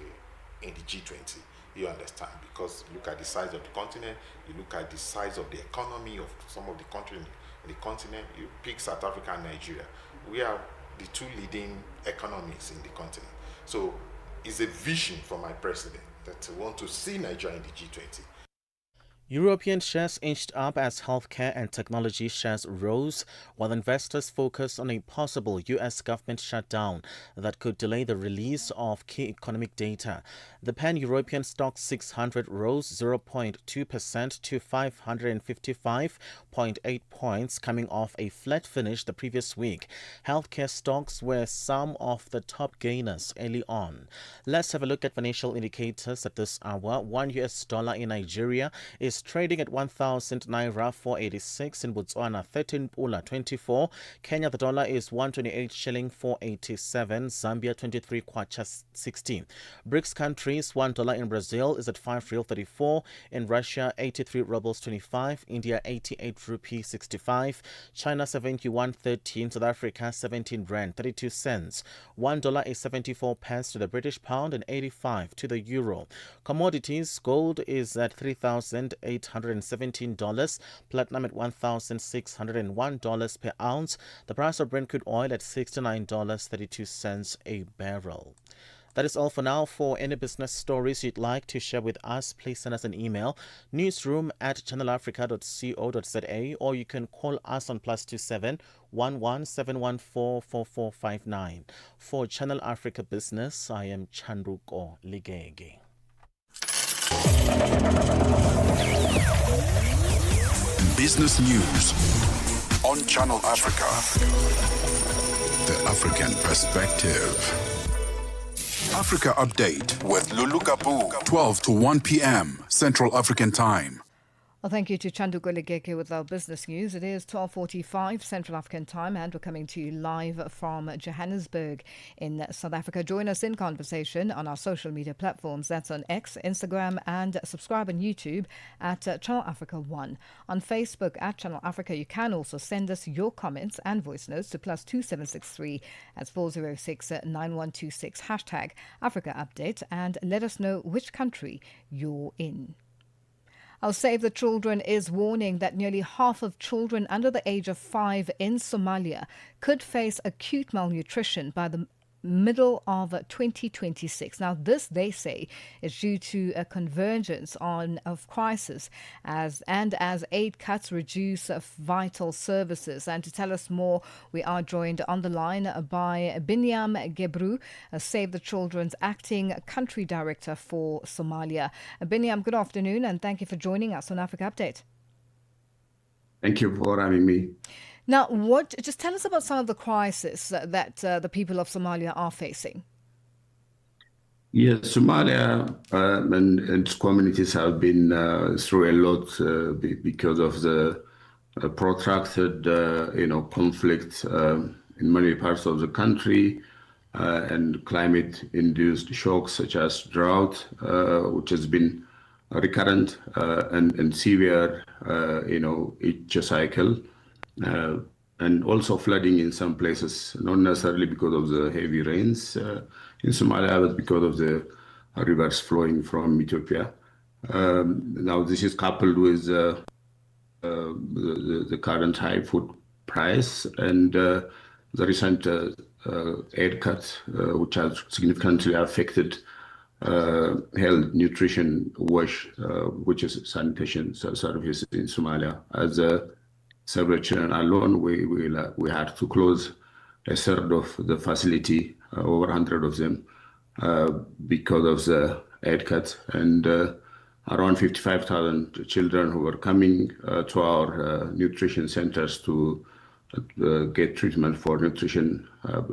G20. You understand? Because you look at the size of the continent, you look at the size of the economy of some of the countries in the continent. You pick South Africa and Nigeria. We are the two leading economies in the continent. So it's a vision for my president that I want to see Nigeria in the G20. European shares inched up as healthcare and technology shares rose, while investors focus on a possible U.S. government shutdown that could delay the release of key economic data. The pan-European stock 600 rose 0.2% to 555.8 points, coming off a flat finish the previous week. Healthcare stocks were some of the top gainers early on. Let's have a look at financial indicators at this hour. $1 in Nigeria is trading at 1,000 naira 486 in Botswana, 13 pula 24. Kenya, the dollar is 128 shilling 487. Zambia, 23 kwacha 16. BRICS countries, $1 in Brazil is at 5 real 34. In Russia, 83 rubles 25. India, 88 rupee 65. China, 71.13. South Africa, 17 rand 32 cents. $1 is 74 pence to the British pound and 85 to the euro. Commodities, gold is at $3,817, platinum at $1,601 per ounce, the price of Brent crude oil at $69.32 a barrel. That is all for now. For any business stories you'd like to share with us, please send us an email, newsroom@channelafrica.co.za, or you can call us on +27 11 714 4459. For Channel Africa Business, I am Chanduko Ligege. Business News on Channel Africa. The African Perspective. Africa Update with Lulu Gaboo, 12 to 1 p.m. Central African Time. Well, thank you to Chandu Golegeke with our business news. It is 12:45 Central African Time, and we're coming to you live from Johannesburg in South Africa. Join us in conversation on our social media platforms. That's on X, Instagram, and subscribe on YouTube at Channel Africa 1. On Facebook at Channel Africa, you can also send us your comments and voice notes to +2763 at 406 9126 hashtag Africa Update, and let us know which country you're in. Our Save the Children is warning that nearly half of children under the age of 5 in Somalia could face acute malnutrition by the middle of 2026. Now, this, they say, is due to a convergence of crisis as aid cuts reduce vital services. And to tell us more, we are joined on the line by Lulu Gaboo, Save the Children's acting country director for Somalia. Lulu, good afternoon, and thank you for joining us on Africa Update. Thank you for having me. Now, just tell us about some of the crises that the people of Somalia are facing. Yes, Somalia and its communities have been through a lot because of the protracted, conflict in many parts of the country and climate-induced shocks such as drought, which has been recurrent and severe, each cycle. And also flooding in some places, not necessarily because of the heavy rains in Somalia, but because of the rivers flowing from Ethiopia. Now, this is coupled with the current high food price and the recent aid cuts, which have significantly affected health, nutrition, wash, which is sanitation services in Somalia. As several children alone, we had to close a third of the facility, over 100 of them, because of the aid cuts, and around 55,000 children who were coming to our nutrition centers to get treatment for nutrition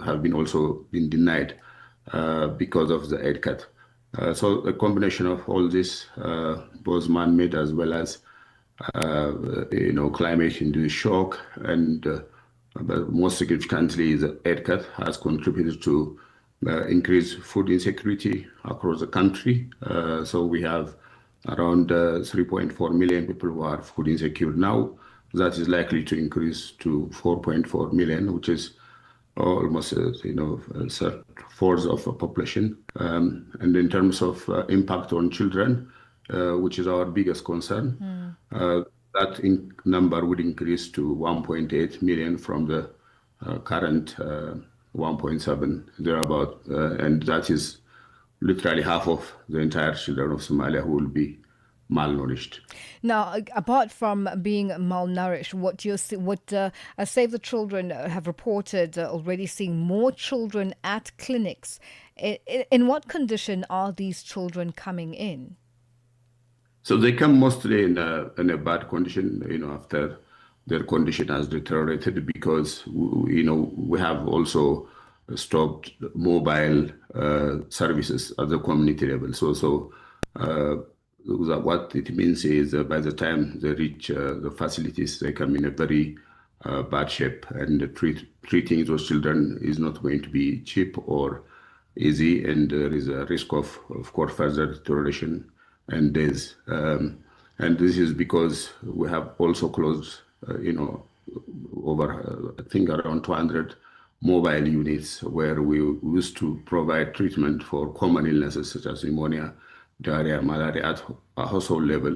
have been also been denied because of the aid cut. So a combination of all this, both man-made as well as climate-induced shock, and but most significantly, the aid cut has contributed to increased food insecurity across the country. So we have around 3.4 million people who are food insecure now. That is likely to increase to 4.4 million, which is almost a fourth of the population. And in terms of impact on children, which is our biggest concern, that number would increase to 1.8 million from the current 1.7 thereabout, and that is literally half of the entire children of Somalia who will be malnourished. Now, apart from being malnourished, what Save the Children have reported already seeing more children at clinics. In what condition are these children coming in? So they come mostly in a bad condition, after their condition has deteriorated, because we have also stopped mobile services at the community level. So what it means is by the time they reach the facilities, they come in a very bad shape, and treating those children is not going to be cheap or easy, and there is a risk of course, further deterioration and death. And this is because we have also closed, over, I think, around 200 mobile units where we used to provide treatment for common illnesses such as pneumonia, diarrhea, malaria at a household level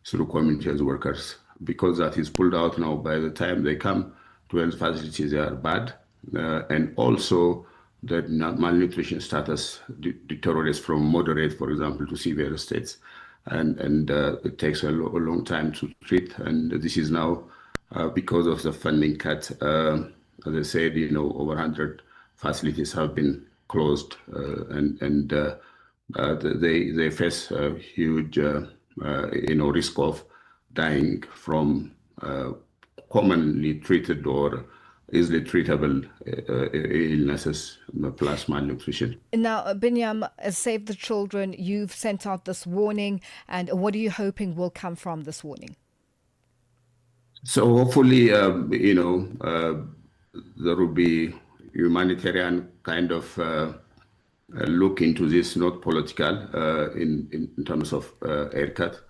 through community health workers. Because that is pulled out now, by the time they come to health facilities, they are bad. And also the malnutrition status deteriorates from moderate, for example, to severe states. And it takes a long time to treat. And this is now because of the funding cut. As I said, over 100 facilities have been closed, and they face a huge, risk of dying from commonly treated or, easily treatable illnesses plus malnutrition. Now, Binyam, Save the Children, you've sent out this warning, and what are you hoping will come from this warning? So hopefully, there will be humanitarian kind of look into this, not political, in terms of haircut.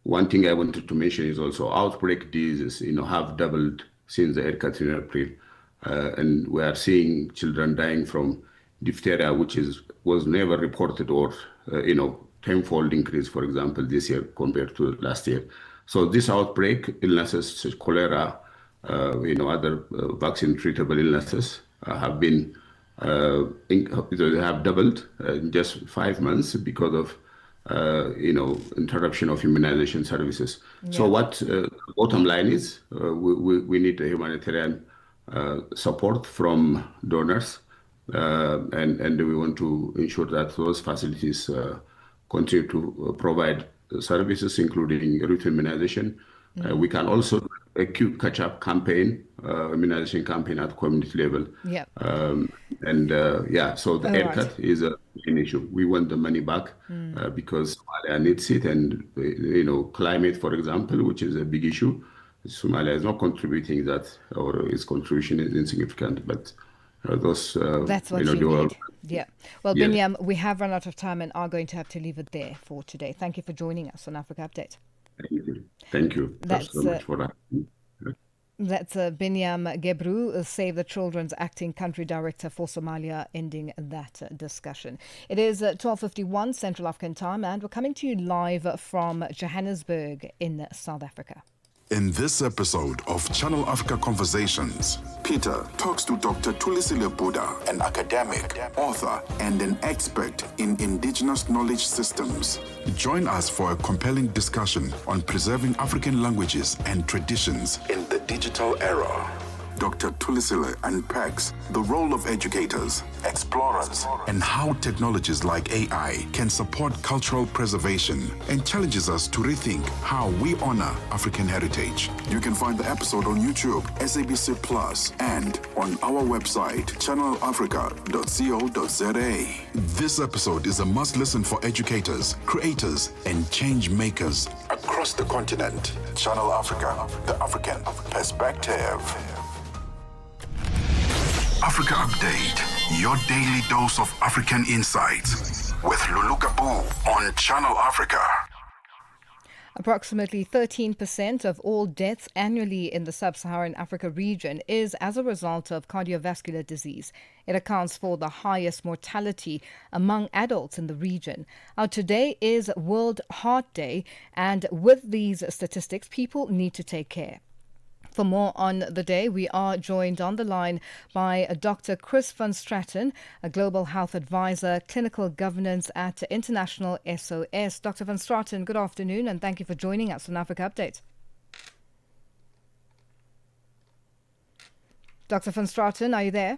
One thing I wanted to mention is also outbreak diseases, have doubled since the haircut in April. And we are seeing children dying from diphtheria, which was never reported, or, tenfold increase, for example, this year compared to last year. So this outbreak, illnesses such as cholera, other vaccine treatable illnesses have been, they have doubled in just 5 months because of interruption of immunization services. Yeah. So what bottom line is, we need a humanitarian support from donors, and we want to ensure that those facilities continue to provide services, including routine immunization. We can also do a acute catch-up campaign, immunization campaign at community level. Yeah. So the haircut is an issue. We want the money back because Somalia needs it, and climate, for example, which is a big issue. Somalia is not contributing that, or its contribution is insignificant, but that's what you need. Yeah. Well, Binyam, we have run out of time and are going to have to leave it there for today. Thank you for joining us on Africa Update. Thank you. That's so much for that. That's Lulu Gaboo, Save the Children's Acting Country Director for Somalia, ending that discussion. It is 12:51 Central African Time, and we're coming to you live from Johannesburg in South Africa. In this episode of Channel Africa Conversations, Peter talks to Dr. Tulisile Buddha, an academic, author, and an expert in indigenous knowledge systems. Join us for a compelling discussion on preserving African languages and traditions in the digital era. Dr. Tulisile unpacks the role of educators, explorers, and how technologies like AI can support cultural preservation, and challenges us to rethink how we honor African heritage. You can find the episode on YouTube, SABC Plus, and on our website, channelafrica.co.za. This episode is a must-listen for educators, creators, and change makers across the continent. Channel Africa, the African perspective. Africa Update, your daily dose of African insights with Lulu Gaboo on Channel Africa. Approximately 13% of all deaths annually in the sub-Saharan Africa region is as a result of cardiovascular disease. It accounts for the highest mortality among adults in the region. Today is World Heart Day, and with these statistics, people need to take care. For more on the day, we are joined on the line by Dr. Chris van Straten, a Global Health Advisor, Clinical Governance at International SOS. Dr. van Straten, good afternoon, and thank you for joining us on Africa Update. Dr. van Straten, are you there?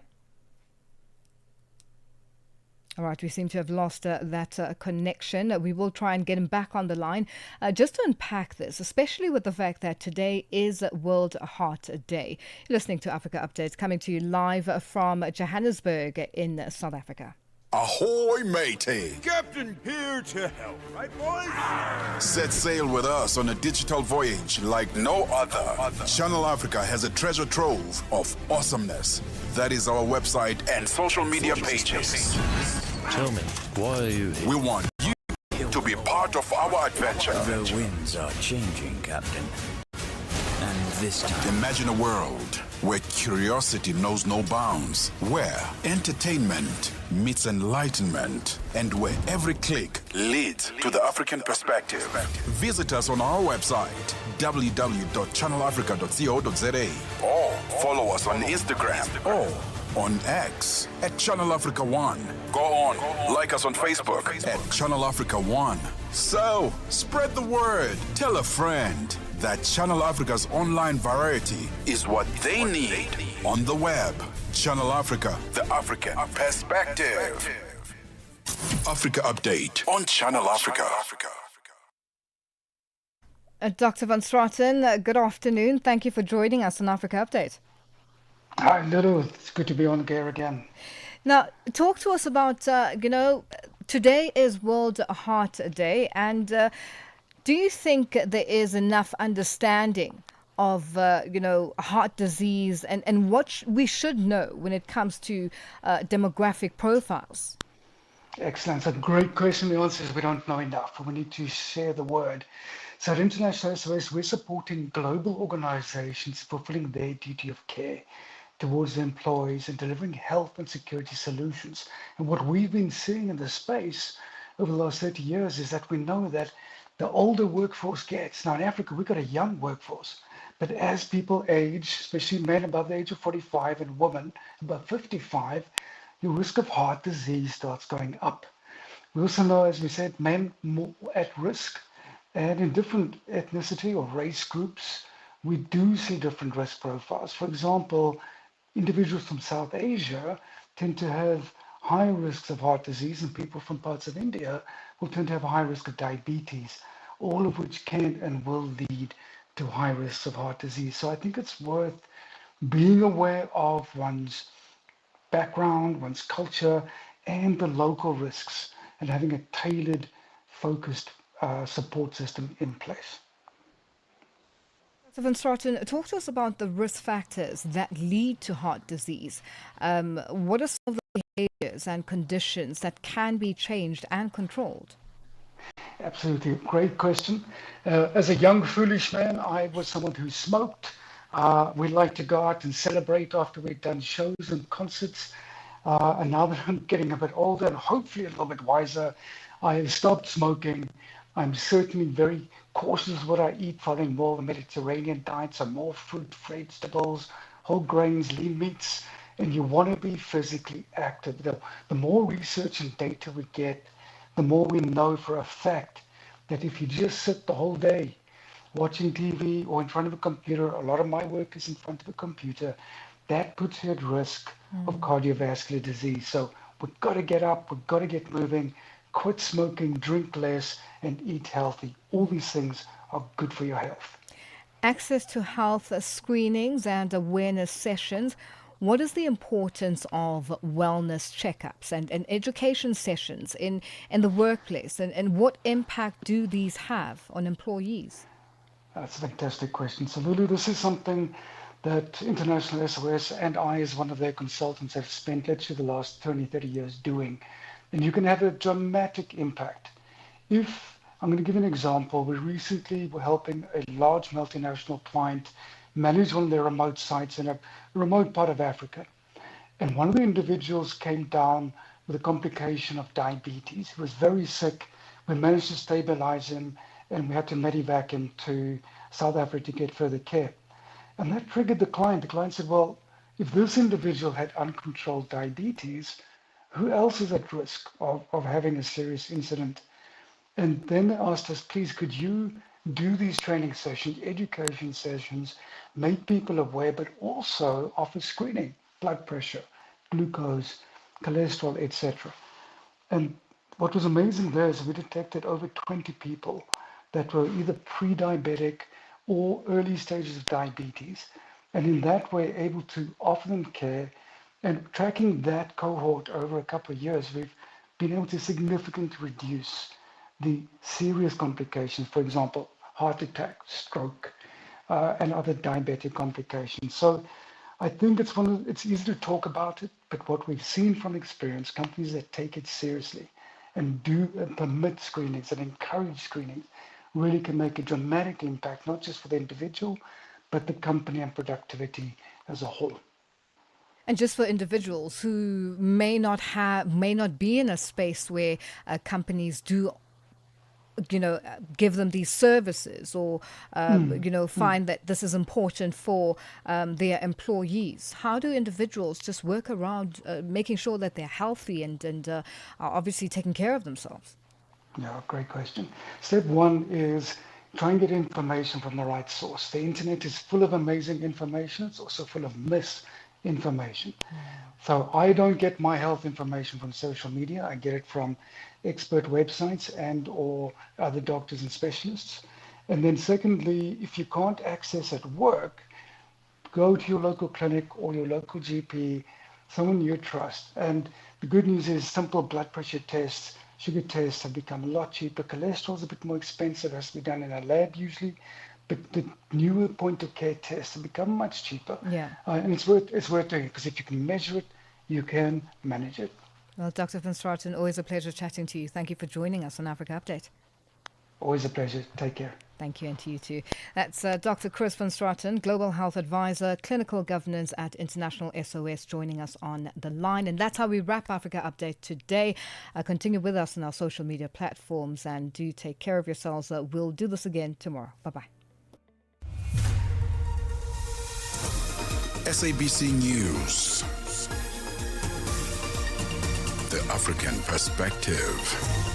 All right, we seem to have lost that connection. We will try and get him back on the line. Just to unpack this, especially with the fact that today is World Heart Day. You're listening to Africa Updates, coming to you live from Johannesburg in South Africa. Ahoy, matey! Captain here to help, right, boys? Set sail with us on a digital voyage like no other. Channel Africa has a treasure trove of awesomeness. That is our website and social media pages. Tell me, why are you here? We want you to be part of our adventure. The winds are changing, Captain. And this time... Imagine a world where curiosity knows no bounds, where entertainment meets enlightenment, and where every click leads to the African perspective. Visit us on our website, www.channelafrica.co.za, or follow us on Instagram or on X at Channel Africa One. Go on, like us on Facebook at Channel Africa One. So, spread the word. Tell a friend that Channel Africa's online variety is what they need on the web. Channel Africa, the African perspective. Africa Update on Channel Africa. Dr. Van Straten, good afternoon. Thank you for joining us on Africa Update. Hi, Lulu. It's good to be on the air again. Now, talk to us about, today is World Heart Day, and do you think there is enough understanding of, heart disease and what we should know when it comes to demographic profiles? Excellent. It's a great question. The answer is we don't know enough. We need to share the word. So at International SOS, we're supporting global organizations fulfilling their duty of care towards their employees and delivering health and security solutions. And what we've been seeing in the space over the last 30 years is that we know that the older workforce gets. Now in Africa, we've got a young workforce, but as people age, especially men above the age of 45 and women above 55, your risk of heart disease starts going up. We also know, as we said, men more at risk, and in different ethnicity or race groups, we do see different risk profiles. For example, individuals from South Asia tend to have high risks of heart disease, and people from parts of India will tend to have a high risk of diabetes, all of which can and will lead to high risks of heart disease. So I think it's worth being aware of one's background, one's culture, and the local risks, and having a tailored, focused support system in place. Dr. Van Straten, talk to us about the risk factors that lead to heart disease. What are some of the behaviors and conditions that can be changed and controlled? Absolutely. Great question. As a young, foolish man, I was someone who smoked. We like to go out and celebrate after we've done shows and concerts. And now that I'm getting a bit older and hopefully a little bit wiser, I have stopped smoking. I'm certainly very cautious of what I eat, following more the Mediterranean diet, so more fruit, vegetables, whole grains, lean meats, and you want to be physically active. The more research and data we get, the more we know for a fact that if you just sit the whole day watching TV or in front of a computer, a lot of my work is in front of a computer, that puts you at risk of cardiovascular disease. So we've got to get up, we've got to get moving, quit smoking, drink less, and eat healthy. All these things are good for your health. Access to health screenings and awareness sessions. What is the importance of wellness checkups and education sessions in the workplace? And what impact do these have on employees? That's a fantastic question. So Lulu, this is something that International SOS and I, as one of their consultants, have spent literally the last 20, 30 years doing. And you can have a dramatic impact. I'm going to give you an example. We recently were helping a large multinational client manage one of their remote sites in a remote part of Africa. And one of the individuals came down with a complication of diabetes. He was very sick. We managed to stabilize him, and we had to medevac him to South Africa to get further care. And that triggered the client. The client said, well, if this individual had uncontrolled diabetes, who else is at risk of having a serious incident? And then they asked us, please, could you do these training sessions, education sessions, make people aware, but also offer screening, blood pressure, glucose, cholesterol, etc. And what was amazing there is we detected over 20 people that were either pre-diabetic or early stages of diabetes. And in that way, able to offer them care. And tracking that cohort over a couple of years, we've been able to significantly reduce the serious complications, for example, heart attack, stroke, and other diabetic complications. So I think it's easy to talk about it, but what we've seen from experience, companies that take it seriously and do and permit screenings and encourage screenings really can make a dramatic impact, not just for the individual, but the company and productivity as a whole. And just for individuals who may not be in a space where companies do give them these services or find that this is important for their employees. How do individuals just work around making sure that they're healthy and are obviously taking care of themselves? Yeah, great question. Step one is try and get information from the right source. The internet is full of amazing information. It's also full of misinformation. So I don't get my health information from social media. I get it from expert websites and or other doctors and specialists. And then secondly, if you can't access at work, go to your local clinic or your local GP, someone you trust. And the good news is simple blood pressure tests, sugar tests have become a lot cheaper. Cholesterol is a bit more expensive, has to be done in a lab usually. But the newer point of care tests have become much cheaper. Yeah. And it's worth doing, because if you can measure it, you can manage it. Well, Dr. van Straten, always a pleasure chatting to you. Thank you for joining us on Africa Update. Always a pleasure. Take care. Thank you, and to you too. That's Dr. Chris van Straten, Global Health Advisor, Clinical Governance at International SOS, joining us on the line. And that's how we wrap Africa Update today. Continue with us on our social media platforms, and do take care of yourselves. We'll do this again tomorrow. Bye-bye. SABC News. The African Perspective.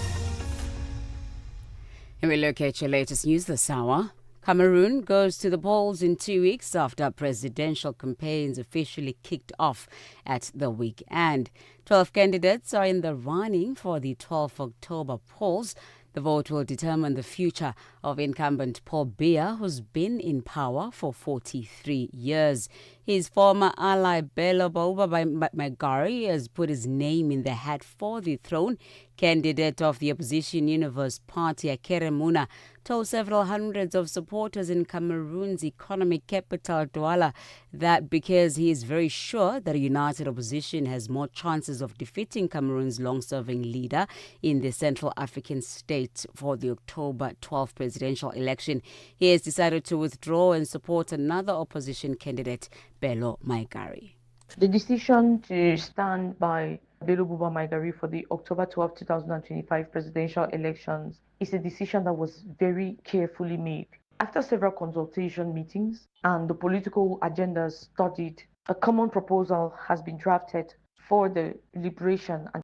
And we look at your latest news this hour. Cameroon goes to the polls in 2 weeks after presidential campaigns officially kicked off at the weekend. 12 candidates are in the running for the 12 October polls. The vote will determine the future of incumbent Paul Biya, who's been in power for 43 years. His former ally Bello Magari has put his name in the hat for the throne. Candidate of the opposition Universe Party, Akere Muna, told several hundreds of supporters in Cameroon's economic capital, Douala, that because he is very sure that a united opposition has more chances of defeating Cameroon's long-serving leader in the Central African state for the October 12 presidential election, he has decided to withdraw and support another opposition candidate, Bello Maigari. The decision to stand by Lulu Gaboo for the October 12, 2025 presidential elections is a decision that was very carefully made. After several consultation meetings and the political agendas studied, a common proposal has been drafted for the liberation and